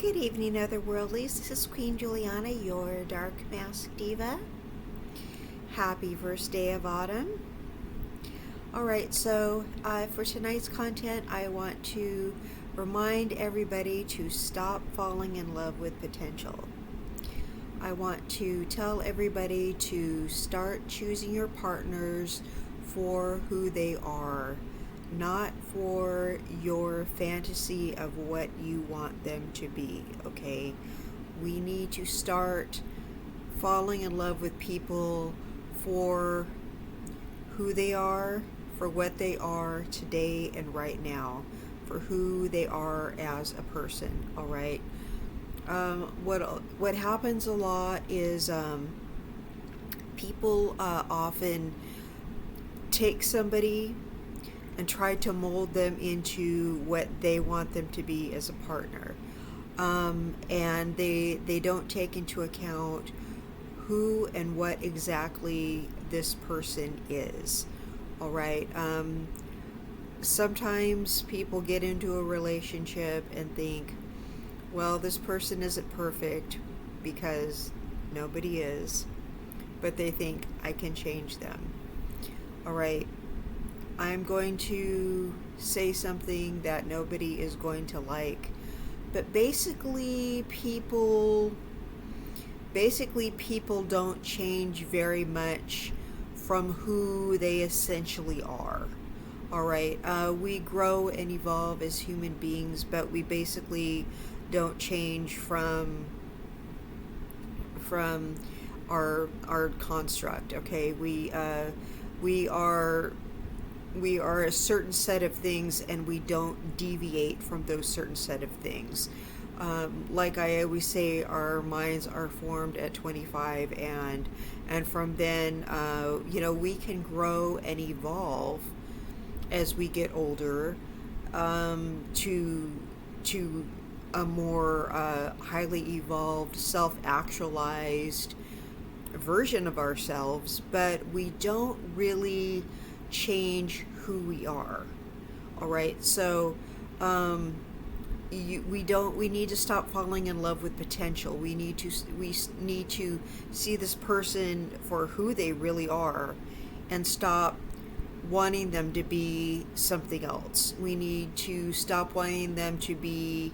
Good evening, Otherworldlies. This is Queen Juliana, your Dark Mask Diva. Happy first day of autumn. Alright, so for tonight's content, I want to remind everybody to stop falling in love with potential. I want to tell everybody to start choosing your partners for who they are, not for your fantasy of what you want them to be, okay? We need to start falling in love with people for who they are, for what they are today and right now, for who they are as a person, all right? What happens a lot is people often take somebody and try to mold them into what they want them to be as a partner. And they don't take into account who and what exactly this person is. All right. Sometimes people get into a relationship and think, well, this person isn't perfect because nobody is, but they think I can change them. All right. I'm going to say something that nobody is going to like, but basically people don't change very much from who they essentially are. All right, we grow and evolve as human beings, but we basically don't change from our construct. Okay, we are a certain set of things, and we don't deviate from those certain set of things. Like I always say, our minds are formed at 25, and from then, we can grow and evolve as we get older to a more highly evolved, self-actualized version of ourselves, but we don't really change who we are. All right, so we need to stop falling in love with potential. We need to see this person for who they really are, and stop wanting them to be something else. We need to stop wanting them to be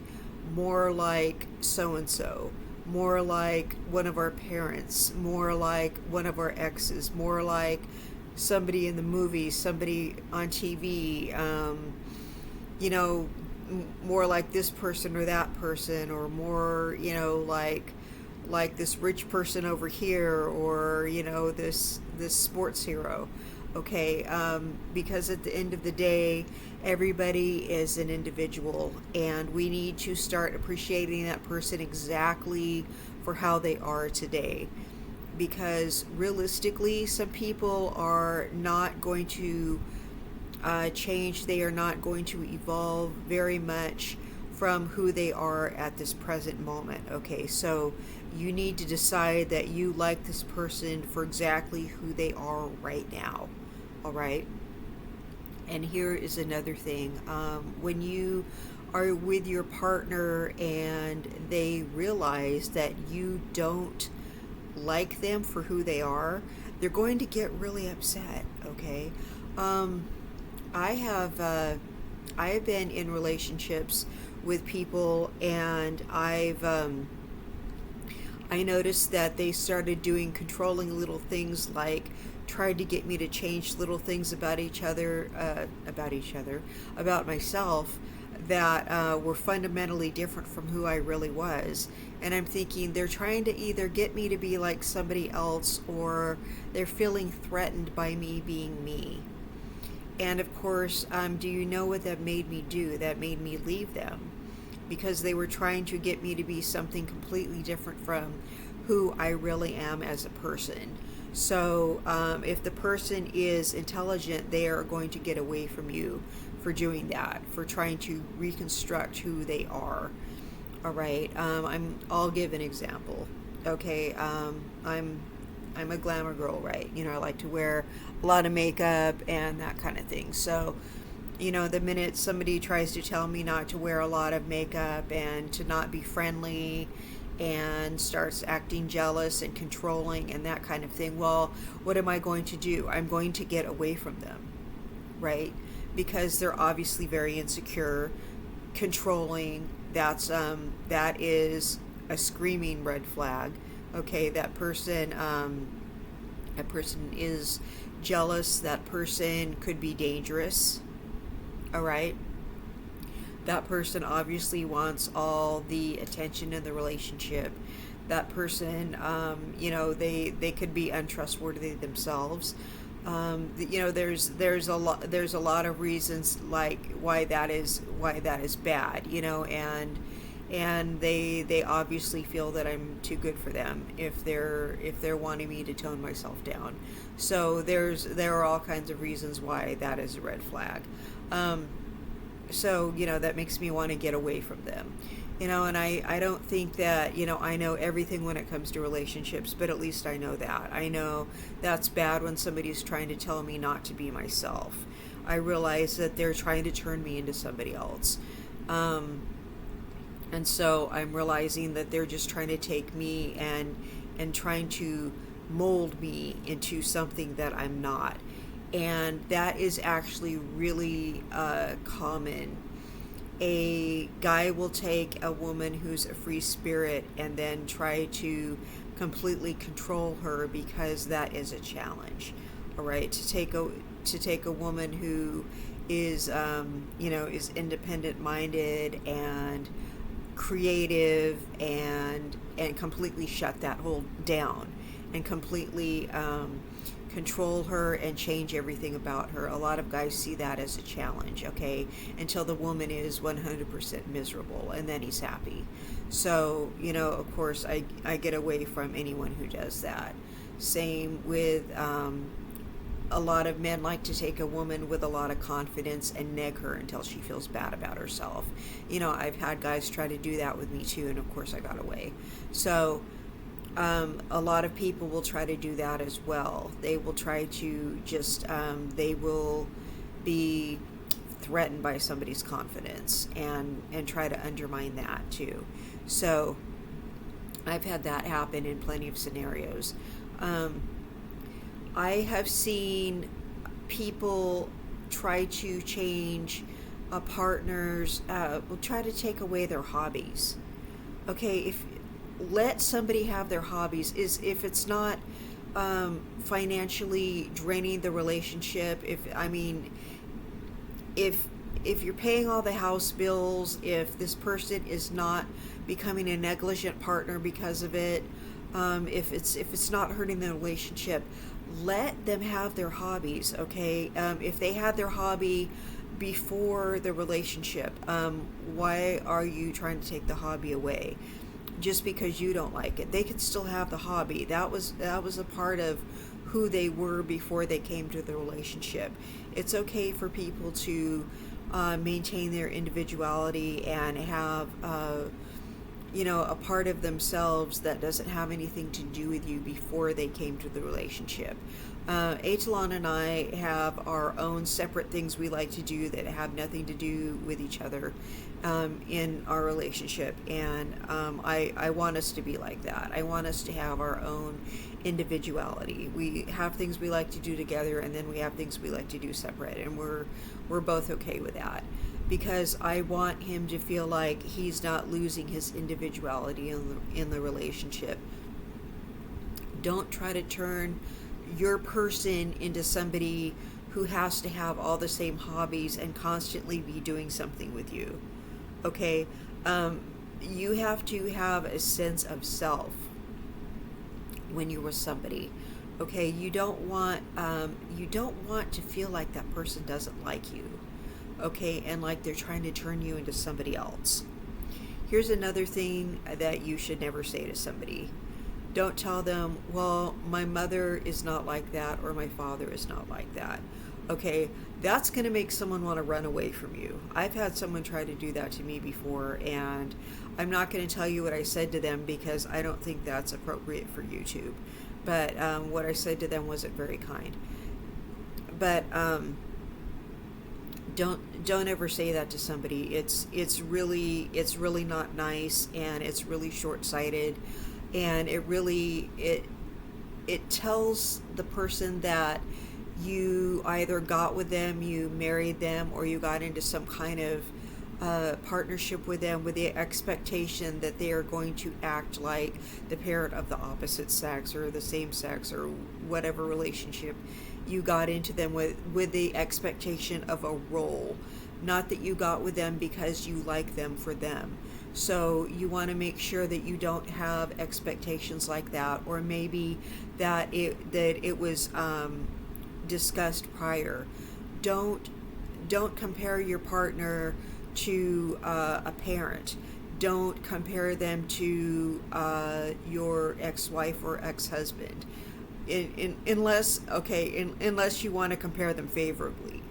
more like so and so, more like one of our parents, more like one of our exes, more like somebody in the movies, somebody on TV, more like this person or that person, or more, like this rich person over here, or this sports hero. Okay, because at the end of the day, everybody is an individual, and we need to start appreciating that person exactly for how they are today. Because realistically, some people are not going to change. They are not going to evolve very much from who they are at this present moment. Okay, so you need to decide that you like this person for exactly who they are right now. All right. And here is another thing. When you are with your partner and they realize that you don't like them for who they are, they're going to get really upset. Okay. I have been in relationships with people, and I noticed that they started doing controlling little things, like tried to get me to change little things about about myself, that were fundamentally different from who I really was. And I'm thinking, they're trying to either get me to be like somebody else, or they're feeling threatened by me being me. And of course, do you know what that made me do? That made me leave them, because they were trying to get me to be something completely different from who I really am as a person. So if the person is intelligent, they are going to get away from you for doing that, for trying to reconstruct who they are. All right, I'll give an example. Okay, I'm a glamour girl, right? I like to wear a lot of makeup and that kind of thing. So The minute somebody tries to tell me not to wear a lot of makeup and to not be friendly and starts acting jealous and controlling and that kind of thing, well, what am I going to do? I'm going to get away from them, right? Because they're obviously very insecure, controlling. That is a screaming red flag. Okay, that person is jealous. That person could be dangerous. All right. That person obviously wants all the attention in the relationship. That person, they could be untrustworthy themselves. There's a lot of reasons like why that is bad. And they obviously feel that I'm too good for them if they're wanting me to tone myself down. So there are all kinds of reasons why that is a red flag. So that makes me want to get away from them. And I don't think that I know everything when it comes to relationships, but at least I know that I know that's bad when somebody's trying to tell me not to be myself. I realize that they're trying to turn me into somebody else. And so I'm realizing that they're just trying to take me and trying to mold me into something that I'm not. And that is actually really common. A guy will take a woman who's a free spirit and then try to completely control her because that is a challenge. All right, to take a woman who is is independent minded and creative and completely shut that whole down and completely control her and change everything about her. A lot of guys see that as a challenge, okay, until the woman is 100% miserable and then he's happy. So of course I get away from anyone who does that. Same with a lot of men like to take a woman with a lot of confidence and neg her until she feels bad about herself. I've had guys try to do that with me too, and of course I got away. So a lot of people will try to do that as well. They will try to they will be threatened by somebody's confidence and try to undermine that too. So I've had that happen in plenty of scenarios. I have seen people try to change a partner's, will try to take away their hobbies. Okay, if let somebody have their hobbies, is if it's not financially draining the relationship. If you're paying all the house bills, if this person is not becoming a negligent partner because of it, if it's not hurting the relationship, let them have their hobbies. Okay, if they had their hobby before the relationship, why are you trying to take the hobby away? Just because you don't like it, they could still have the hobby. That was a part of who they were before they came to the relationship. It's okay for people to maintain their individuality and have a part of themselves that doesn't have anything to do with you before they came to the relationship. Etalon and I have our own separate things we like to do that have nothing to do with each other in our relationship, and I want us to be like that. I want us to have our own individuality. We have things we like to do together, and then we have things we like to do separate, and we're both okay with that, because I want him to feel like he's not losing his individuality in the relationship. Don't try to turn your person into somebody who has to have all the same hobbies and constantly be doing something with you. Okay? You have to have a sense of self when you're with somebody. Okay? You don't want to feel like that person doesn't like you. Okay? And like they're trying to turn you into somebody else. Here's another thing that you should never say to somebody. Don't tell them, well, my mother is not like that, or my father is not like that. Okay, that's going to make someone want to run away from you. I've had someone try to do that to me before, and I'm not going to tell you what I said to them because I don't think that's appropriate for YouTube. But what I said to them wasn't very kind. But Don't ever say that to somebody. It's really not nice, and it's really short-sighted, and it tells the person that you either got with them, you married them, or you got into some kind of partnership with them with the expectation that they are going to act like the parent of the opposite sex or the same sex or whatever relationship you got into them with the expectation of a role, not that you got with them because you like them for them. So you want to make sure that you don't have expectations like that, or maybe that it was discussed prior. Don't compare your partner to a parent. Don't compare them to your ex-wife or ex-husband, unless you want to compare them favorably,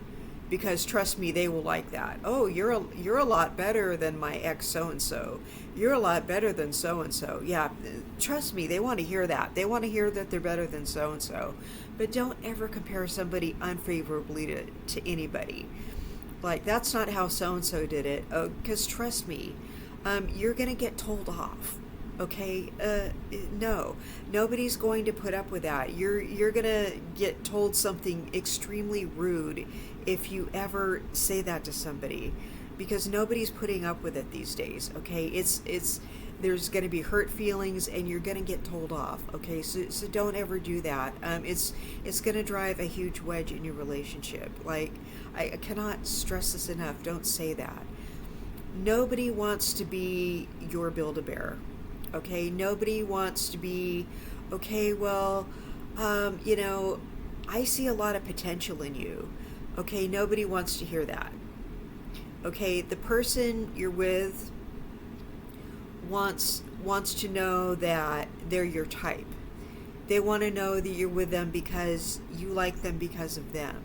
because trust me, they will like that. Oh, you're a lot better than my ex so and so. You're a lot better than so and so. Yeah, trust me, they want to hear that. They want to hear that they're better than so and so. But don't ever compare somebody unfavorably to anybody. Like, that's not how so and so did it. Because trust me, you're gonna get told off. Okay, no, nobody's going to put up with that. You're gonna get told something extremely rude if you ever say that to somebody, because nobody's putting up with it these days. Okay, it's there's going to be hurt feelings, and you're going to get told off. Okay, so don't ever do that. It's going to drive a huge wedge in your relationship. Like, I cannot stress this enough. Don't say that. Nobody wants to be your Build-A-Bear. Okay, nobody wants to be, okay, well, I see a lot of potential in you. Okay, nobody wants to hear that. Okay, the person you're with wants to know that they're your type. They want to know that you're with them because you like them because of them.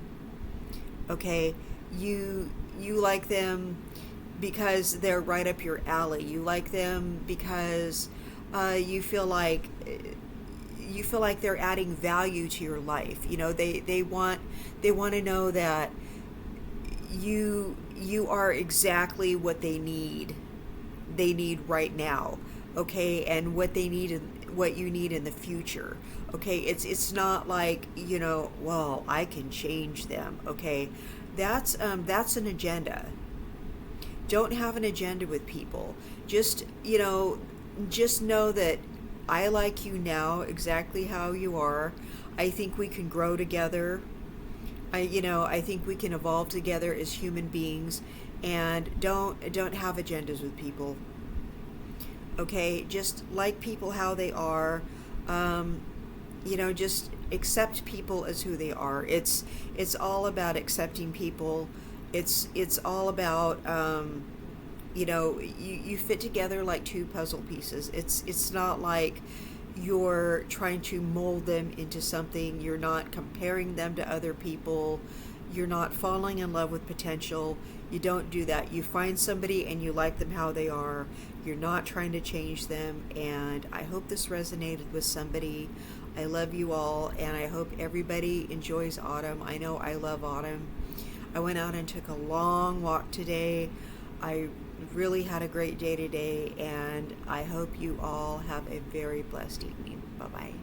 Okay, you like them because they're right up your alley. You like them because you feel like they're adding value to your life. They want to know that you are exactly what they need right now. Okay, and what they need and what you need in the future. Okay, it's not like, well, I can change them. Okay, that's an agenda. Don't have an agenda with people. Just know that I like you now exactly how you are. I think we can grow together. I think we can evolve together as human beings, and don't have agendas with people. Okay, just like people how they are. Just accept people as who they are. It's all about accepting people. It's all about you fit together like two puzzle pieces. It's not like you're trying to mold them into something. You're not comparing them to other people. You're not falling in love with potential. You don't do that. You find somebody and you like them how they are. You're not trying to change them. And I hope this resonated with somebody. I love you all, and I hope everybody enjoys autumn. I know I love autumn. I went out and took a long walk today. I really had a great day today, and I hope you all have a very blessed evening. Bye-bye.